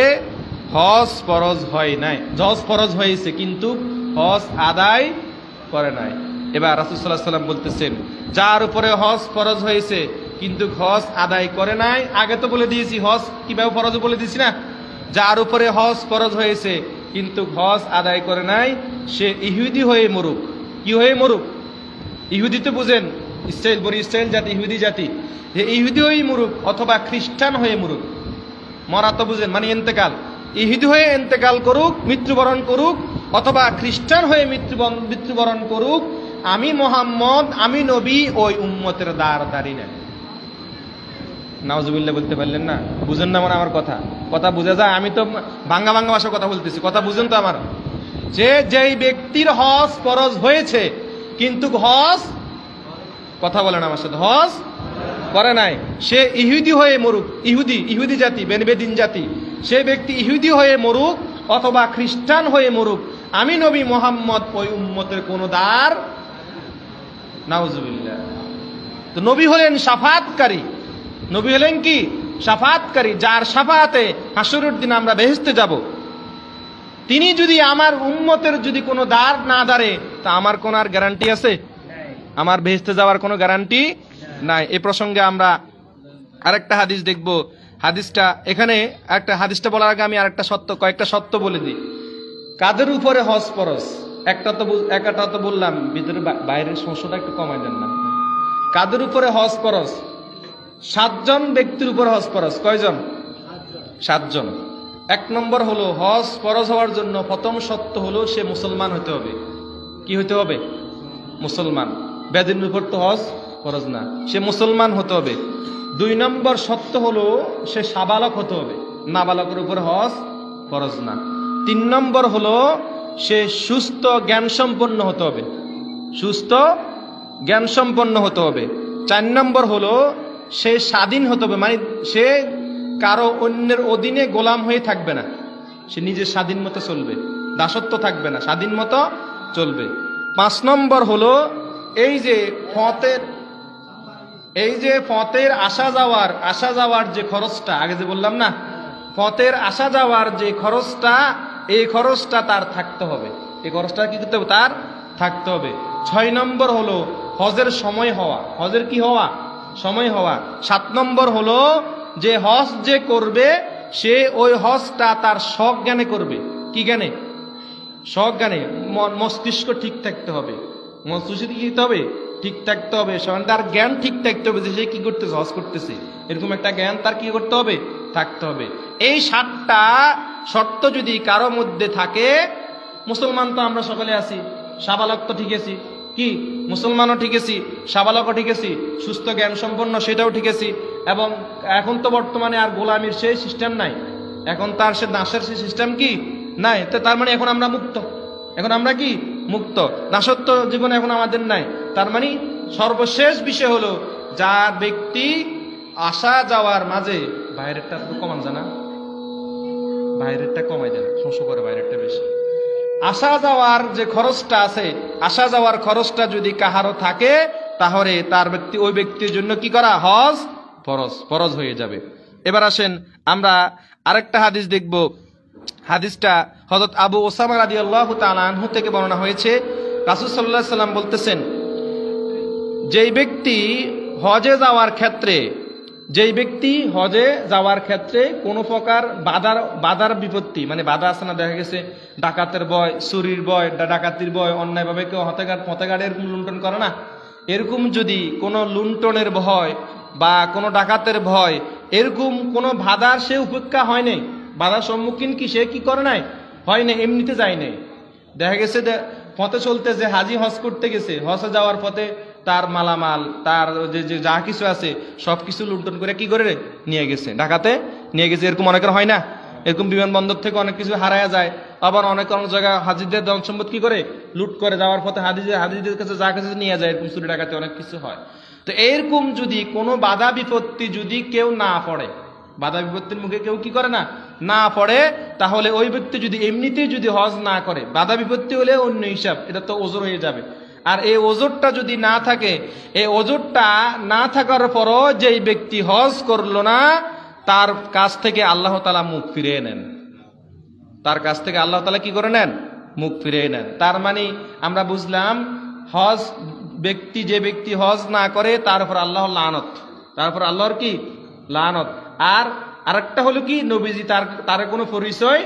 হজ ফরজ হয় নাই, হজ ফরজ হয়েছে কিন্তু হজ আদায় করে নাই। এবার রাসূল সাল্লাল্লাহু আলাইহি ওয়াসাল্লাম বলতেছেন, যার উপরে হজ ফরজ হয়েছে কিন্তু হজ আদায় করে নাই, আগে তো বলে দিয়েছি হজ কিভাবে ফরজ বলে দিয়েছি না? যার উপরে হজ ফরজ হয়েছে কিন্তু হজ আদায় করে নাই, সে ইহুদি হয়ে মরুক। কি হয়ে মরুক? ইহুদি তো বুঝেন, ইসরায়েল, বনি ইসরায়েল জাতি, ইহুদি জাতি, যে ইহুদি হয়ে মরুক অথবা খ্রিস্টান হয়ে মরুক। মরা তো বুঝেন, মানে ইন্তেকাল। ইহুদি হয়ে ইন্তেকাল করুক, মৃত্যুবরণ করুক, অথবা খ্রিস্টান হয়ে মৃত্যুবরণ করুক, আমি মুহাম্মদ, আমি নবী, ওই উম্মতের দাঁড়ি নেন। নাউজুবিল্লাহ বলতে পারলেন না? বুঝেন না মানে আমার কথা বুঝা যায়? আমি তো ভাঙ্গা ভাষায় কথা বলতেছি, কথা বুঝেন তো আমার? যেই ব্যক্তির হজ ফরজ হয়েছে কিন্তু হজ, কথা বলেন আমার সাথে, হজ করে নাই, সে ইহুদি হয়ে মরুক। ইহুদি জাতি, বেদিন জাতি, সে ব্যক্তি ইহুদি হয়ে মরুক অথবা খ্রিস্টান হয়ে মরুক, আমি নবী মুহাম্মদ ওই উম্মতের কোনো দাঁড়। নাউজুবিল্লাহ। তো নবী হলেন শাফাআতকারী। নবী হলেন কি? শাফাআতকারী, যার শাফাআতে হাসরের দিন আমরা বেহেশতে যাব। তিনি যদি আমার উম্মতের যদি কোনো দাঁড় না দাঁড়ে, তা আমার কোন আর গ্যারান্টি আছে? আমার বেহেশতে যাওয়ার কোনো গ্যারান্টি নাই। এই প্রসঙ্গে আমরা আরেকটা হাদিস দেখব। হাদিসটা এখানে একটা হাদিসটা বলার আগে আমি আরেকটা কয়েকটা সত্য বলে দিই। কাদের উপরে হজ ফরজ? একটা তো বললাম, ভিতরে বাইরের সমস্যাটা একটু কমাই দেন না। কাদের উপরে হজ ফরজ? 7 জন ব্যক্তির উপর হজ ফরজ। কয়জন? 7 জন। 1 নম্বর হলো, হজ ফরজ হওয়ার জন্য প্রথম শর্ত হলো সে মুসলমান হতে হবে। কি হতে হবে? মুসলমান। বেদিনের উপর তো হজ ফরজ না, সে মুসলমান হতে হবে। 2 নম্বর শর্ত হলো সে সাবালক হতে হবে, নাবালকের উপর হজ ফরজ না। 3 নম্বর হলো সে সুস্থ জ্ঞান সম্পন্ন হতে হবে, সুস্থ জ্ঞান সম্পন্ন হতে হবে। 4 নম্বর হলো সে স্বাধীন হতে হবে, মানে সে কারো অন্যের অধীনে গোলাম হয়ে থাকবে না, সে নিজের স্বাধীন মতো চলবে, দাসত্ব থাকবে না, স্বাধীন মতো চলবে। 5 নম্বর হলো এই যে ফতের আসা যাওয়ার যে খরচটা, আগে যে বললাম না, ফতের আসা যাওয়ার যে খরচটা, এই খরচটা তার থাকতে হবে। এই খরচটা কি করতে হবে? তার থাকতে হবে। 6 নম্বর হলো হজের সময় হওয়া, হজের কি হওয়া? সময় হওয়া। 7 নম্বর হলো যে হজ যে করবে সে ওই হজটা তার শখ জ্ঞানে করবে। কি জ্ঞানে? শখ জ্ঞানে। মস্তিষ্ক ঠিক থাকতে হবে, মস্তিষ্ক কি হতে হবে? ঠিক থাকতে হবে। তার জ্ঞান ঠিক থাকতে হবে যে সে কি করতেছে, হজ করতেছে, এরকম একটা জ্ঞান তার কি করতে হবে? থাকতে হবে। এই 7টা শর্ত যদি কারো মধ্যে থাকে, মুসলমান তো আমরা সকলে আছি, সাবালক তো ঠিক আছি, কি মুসলমানও ঠিক আছি, সাবালকও ঠিক আছি, সুস্থ জ্ঞান সম্পন্ন সেটাও ঠিক আছি। এবং এখন তো বর্তমানে আর গোলামির সেই সিস্টেম নাই, এখন তার সে দাসের সেই সিস্টেম কি নাই। তো তার মানে এখন আমরা মুক্ত, এখন আমরা কি মুক্ত, দাসত্ব জীবন এখন আমাদের নাই। তার মানে সর্বশেষ বিষয় হলো যার ব্যক্তি আসা যাওয়ার মাঝে, বাইরেরটা কমান জানা, বাইরেরটা কমাই দেন, সমস্যা করে বাইরেরটা বেশি। আসা যাওয়ার যে খরচটা আছে, আসা যাওয়ার খরচটা যদি কাহারও থাকে, তাহলে ওই ব্যক্তির জন্য কি করা? হজ ফরজ হয়ে যাবে। এবার আসেন আমরা আরেকটা হাদিস দেখব। হাদিসটা হযরত আবু ওসামা রাদিয়াল্লাহু তাআলা আনহু থেকে বর্ণনা হয়েছে। রাসূল সাল্লাল্লাহু আলাইহি সাল্লাম বলতেছেন, যেই ব্যক্তি হজে যাওয়ার ক্ষেত্রে কোনো প্রকার বাধার বিপত্তি, মানে বাধা আছে না, দেখা গেছে ডাকাতের ভয়, চুরির ভয়, ডাকাতির ভয়, অন্যায়ভাবে কেউ হতেগাড়ে এরকম লুণ্ঠন করে না, এরকম যদি কোনো লুণ্ঠনের ভয় বা কোনো ডাকাতের ভয়, এরকম কোনো বাধার সে উপেক্ষা হয় নাই, বাধার সম্মুখীন কি সে কি করে নাই, হয় না, এমনিতে যায় নাই। দেখা গেছে পথে চলতে যে হাজি হজ করতে গেছে, হজে যাওয়ার পথে তার মালামাল, তার যে যা কিছু আছে সবকিছু লুণ্ঠন করে কি করে নিয়ে গেছে, ডাকাতে নিয়ে গেছে, এরকম অনেকের হয় না। এরকম বিমানবন্দর থেকে অনেক কিছু হারায়া যায়, আবার অনেক জায়গায় হাজিদের ধন সম্পদ কি করে লুট করে, যাওয়ার পথে হাজিদের কাছে যা কিছু নিয়ে যায়, এরকম চুরি ডাকাতে অনেক কিছু হয়। তো এরকম যদি কোনো বাধা বিপত্তি যদি কেউ না পড়ে, বাধা বিপত্তির মুখে কেউ কি করে না পড়ে, তাহলে ওই ব্যক্তি যদি এমনিতেই যদি হজ না করে, বাধা বিপত্তি হলে অন্য হিসাব, এটা তো ওজর হয়ে যাবে। আর এই ওজরটা যদি না থাকে, এই ওজরটা না থাকার পরও যেই ব্যক্তি হজ করলো না, তার কাছ থেকে আল্লাহ তাআলা মুখ ফিরিয়ে নেন, তার কাছ থেকে আল্লাহ তাআলা কি করে নেন? মুখ ফিরিয়ে নেন। তার মানে আমরা বুঝলাম যে ব্যক্তি হজ না করে তার উপর আল্লাহর লানত, তার উপর আল্লাহর কি লানত। আর আরেকটা হলো কি, নবীজি তার কোনো পরিচয়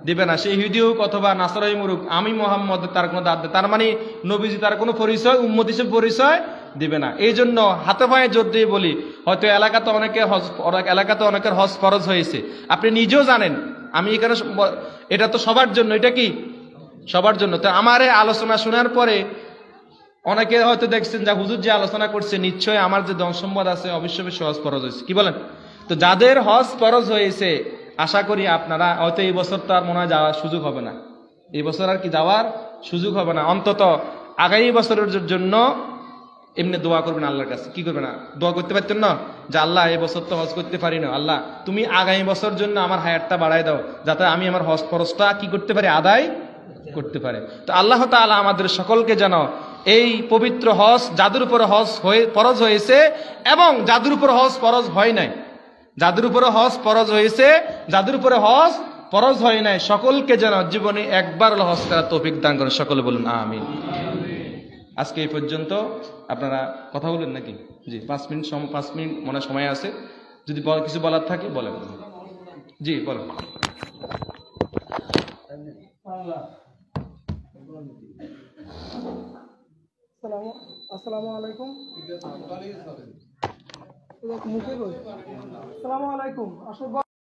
দিবে না, সে ইহুদি হোক অথবা নাসারাই মুরুক, আমি মোহাম্মদ, তার কোনো দাঁত, তার মানে নবীজি তার কোনো পরিচয়, উম্মত হিসেবে পরিচয় দিবে না। এই জন্য হাতে পায়ে জোর দিয়ে বলি, হয়তো এলাকাতে অনেকের হজ ফরজ হয়েছে, আপনি নিজেও জানেন, আমি এখানে, এটা তো সবার জন্য, এটা কি সবার জন্য। তো আমার এই আলোচনা শোনার পরে অনেকে হয়তো দেখছেন যে হুজুর যে আলোচনা করছে, নিশ্চয়ই আমার যে ধন সম্পদ আছে অবশ্যই হজ ফরজ হয়েছে, কি বলেন? তো যাদের হজ ফরজ হয়েছে, আশা করি আপনারা হয়তো এই বছর তো আর মনে হয় যাওয়ার সুযোগ হবে না, এই বছর আর কি যাওয়ার সুযোগ হবে না, অন্তত আগামী বছরের জন্য এমনি দোয়া করবেন আল্লাহর কাছে, কি করবেন না দোয়া করতে পারতেন না যে আল্লাহ এই বছর তো হজ করতে পারি না, আল্লাহ তুমি আগামী বছর জন্য আমার হায়াতটা বাড়াই দাও যাতে আমি আমার হজ ফরজটা কি করতে পারি, আদায় করতে পারে। তো আল্লাহ তাআলা আমাদের সকলকে যেন এই পবিত্র হজ, যাদের উপরে হজ ফরজ হয়েছে এবং যাদের উপরে হজ ফরজ হয় নাই, যাদের উপরে হজ ফরজ হয়েছে, যাদের উপরে হজ ফরজ হয় নাই, সকলকে যেন জীবনে একবার হজ করার তৌফিক দান করেন। সকলে বলুন আমিন। আজকে এই পর্যন্ত। আপনারা কথা বলেন নাকি? জি, 5 মিনিট মনে সময় আছে, যদি কিছু বলার থাকে বলেন। জি বলেন। আসসালামু আলাইকুম। আসসালামু আলাইকুম।